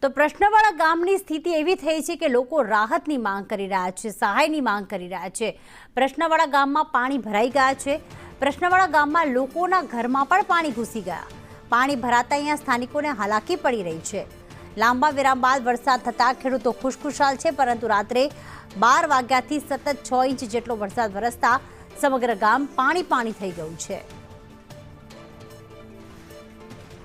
તો પ્રશ્નવાળા ગામની સ્થિતિ એવી થઈ છે કે લોકો રાહતની માંગ કરી રહ્યા છે, સહાયની માંગ કરી રહ્યા છે। પ્રશ્નવાળા ગામમાં પાણી ભરાઈ ગયા છે। પ્રશ્નવાળા ગામમાં લોકોના ઘરમાં પણ પાણી ઘૂસી ગયા। પાણી ભરાતા અહીંયા સ્થાનિકોને હાલાકી પડી રહી છે। લાંબા વિરામ બાદ વરસાદ થતાં ખેડૂતો ખુશખુશાલ છે, પરંતુ રાત્રે 12 વાગ્યાથી સતત 6 ઇંચ જેટલો વરસાદ વરસતા સમગ્ર ગામ પાણી થઈ ગયું છે।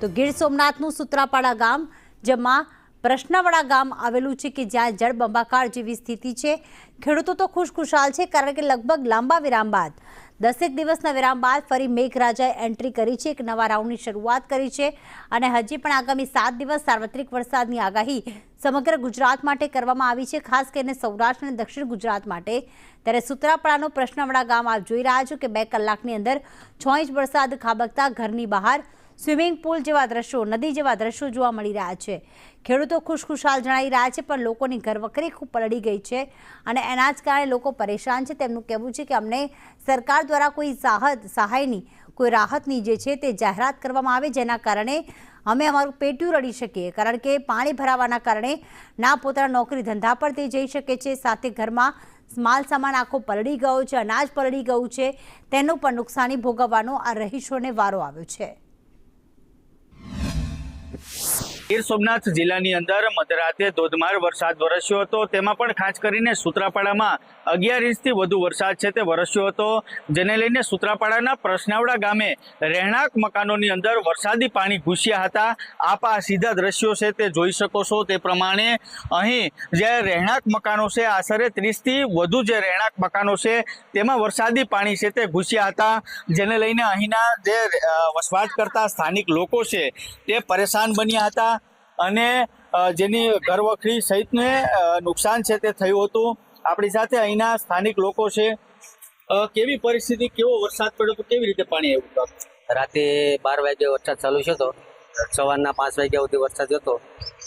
તો ગીર સોમનાથનું સુત્રાપાડા ગામ, જેમાં પ્રશ્નવાળા ગામ આવેલું છે કે જ્યાં જળબંબાકાર જેવી સ્થિતિ છે। ખેડૂતો તો ખુશખુશાલ છે, કારણ કે લગભગ લાંબા વિરામ બાદ 10 દિવસના વિરામ બાદ ફરી મેઘરાજાએ એન્ટ્રી કરી છે, એક નવા રાઉન્ડની શરૂઆત કરી છે અને હજી પણ આગામી 7 દિવસ સાર્વત્રિક વરસાદની આગાહી સમગ્ર ગુજરાત માટે કરવામાં આવી છે, ખાસ કરીને સૌરાષ્ટ્ર અને દક્ષિણ ગુજરાત માટે। ત્યારે સુત્રાપાડાનું પ્રશ્નવાળા ગામ આપ જોઈ રહ્યા છો કે 2 કલાકની અંદર 6 ઇંચ વરસાદ ખાબકતા ઘરની બહાર સ્વિમિંગ પુલ જેવા દ્રશ્યો, નદી જેવા દ્રશ્યો જોવા મળી રહ્યા છે। ખેડૂતો ખુશખુશાલ જણાઈ રહ્યા છે, પણ લોકોની ઘરવખરી ખૂબ પલળી ગઈ છે અને એના જ કારણે લોકો પરેશાન છે। તેમનું કહેવું છે કે અમને સરકાર દ્વારા કોઈ સહાયની, કોઈ રાહતની જે છે તે જાહેરાત કરવામાં આવે, જેના કારણે અમે અમારું પેટ્યું રડી શકીએ, કારણ કે પાણી ભરાવાના કારણે ના પોતાના નોકરી ધંધા પર તે જઈ શકે છે, સાથે ઘરમાં માલ સામાન આખો પલળી ગયો છે, અનાજ પલળી ગયું છે, તેનું પણ નુકસાની ભોગવવાનો આ રહીશોને વારો આવ્યો છે। ગીર સોમનાથ જિલ્લાની અંદર મધરાતે ધોધમાર વરસાદ વરસ્યો હતો। તેમાં પણ ખાસ કરીને સુત્રાપાડામાં 11 ઇંચથી વધુ વરસાદ છે તે વરસ્યો હતો, જેને લઈને સુત્રાપાડાના પ્રશ્નવાળા ગામે રહેણાંક મકાનોની અંદર વરસાદી પાણી ઘૂસ્યા હતા। આપ આ સીધા દ્રશ્યો છે તે જોઈ શકો છો। તે પ્રમાણે અહીં જે રહેણાંક મકાનો છે, આશરે 30થી વધુ જે રહેણાંક મકાનો છે તેમાં વરસાદી પાણી છે તે ઘૂસ્યા હતા, જેને લઈને અહીંના જે વસવાટ કરતા સ્થાનિક લોકો છે તે પરેશાન બન્યા હતા અને જેની ઘરવખરી સહિતને નુકસાન છે તે થયું હતું। આપણી સાથે અહીંના સ્થાનિક લોકો છે। કેવી પરિસ્થિતિ, કેવો વરસાદ પડ્યો તો કેવી રીતે પાણી આવ્યું? રાતે 12 વાગે વરસાદ ચાલુ છે, તો સવારના 5 વાગ્યા સુધી વરસાદ હતો।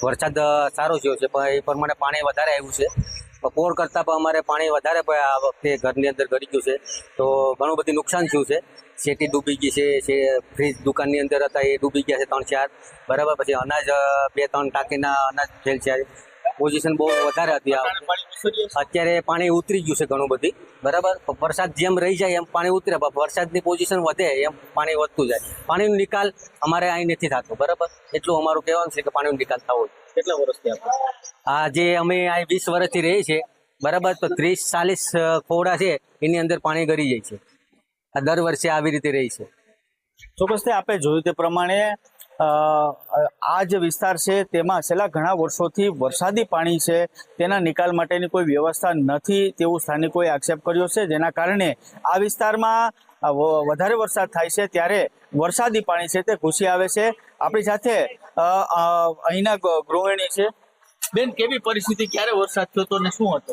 વરસાદ સારો થયો છે, પણ એ પ્રમાણે પાણી વધારે આવ્યું છે। બપોર કરતાં પણ અમારે પાણી વધારે આ વખતે ઘરની અંદર ગળી ગયું છે, તો ઘણું બધું નુકસાન થયું છે। શેટી ડૂબી ગઈ છે, ફ્રીજ દુકાનની અંદર હતા એ ડૂબી ગયા છે 3-4, બરાબર। પછી અનાજ 2-3 ટાંકીના અનાજ ફેલ છે। પોઝિશન બહુ વધારે હતી। અત્યારે પાણી ઉતરી ગયું છે ઘણું બધી, બરાબર। વરસાદ જેમ રહી જાય એમ પાણી ઉતરે, વરસાદની પોઝિશન વધે એમ પાણી વધતું જાય। પાણીનો નિકાલ અમારે અહીં નથી થતો, બરાબર। એટલું અમારું કહેવાનું છે કે પાણીનો નિકાલ થવો જોઈએ। કેટલા વર્ષથી આ જે અમે અહીં 20 વર્ષથી રહી છે, બરાબર, તો 30-40 ખોડા છે એની અંદર પાણી ગળી જાય છે। આ દર વર્ષે આવી રીતે રહી છે। ચોક્કસથી આપે જોયું તે પ્રમાણે આ જે વિસ્તાર છે તેમાં છેલ્લા ઘણા વર્ષોથી વરસાદી પાણી છે તેના નિકાલ માટેની કોઈ વ્યવસ્થા નથી તેવું સ્થાનિકોએ આક્ષેપ કર્યો છે, જેના કારણે આ વિસ્તારમાં વધારે વરસાદ થાય છે ત્યારે વરસાદી પાણી છે તે ઘૂસી આવે છે। આપણી સાથે અહીંના ગૃહિણી છે। બેન, કેવી પરિસ્થિતિ, ક્યારે વરસાદ થયો હતો અને શું હતો?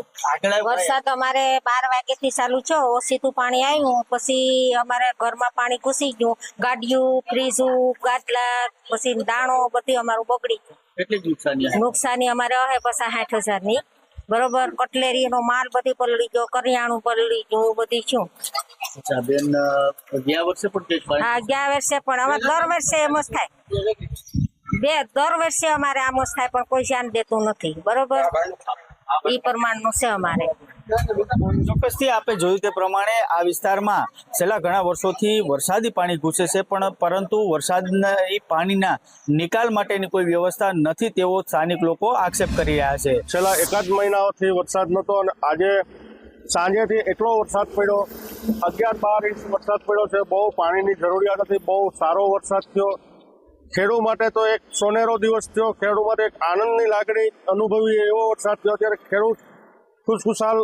વરસાદ અમારે 12 વાગ્યાથી ચાલુ છે, ઓછીતું પાણી આવ્યું, પછી અમારે ઘરમાં પાણી ઘૂસી ગયું, ગાડીયું, ફ્રીજું, ગાદલા, પછી દાણો બધી અમારું બગડી ગયું। કેટલી નુકસાની અમારે હે 60,000 ની, બરોબર। કટલેરીનો માલ બધી પલળી ગયો, કરિયાણું પલળી ગયું, બધી શું। અચ્છા બેન, ગયા વર્ષે પણ હા, ગયા વર્ષે પણ અમારે દર વર્ષે એમ જ થાય। દર વર્ષે અમારે આમ જ થાય, પણ કોઈ ધ્યાન દેતું નથી, બરોબર। એ પ્રમાણનું છે અમારે। ચોક્કસથી આપે જોયું તે પ્રમાણે આ વિસ્તારમાં છેલ્લા ઘણા વર્ષોથી વરસાદી પાણી ઘૂસે છે, પણ પરંતુ વરસાદના એ પાણીના નિકાલ માટેની કોઈ વ્યવસ્થા નથી તેવો સ્થાનિક લોકો આક્ષેપ કરી રહ્યા છે। છેલ્લા એકાદ મહિનાથી વરસાદ નહોતો અને આજે સાંજેથી એટલો વરસાદ પડ્યો, 11-12 ઇંચ વરસાદ પડ્યો છે। બહુ પાણીની જરૂરિયાત હતી, બહુ સારો વરસાદ થયો। ખેડૂત માટે તો એક સોનેરો દિવસ થયો। ખેડૂત માટે એક આનંદની લાગણી અનુભવી એવો વરસાદ થયો, ત્યારે ખેડૂત ખુશખુશાલ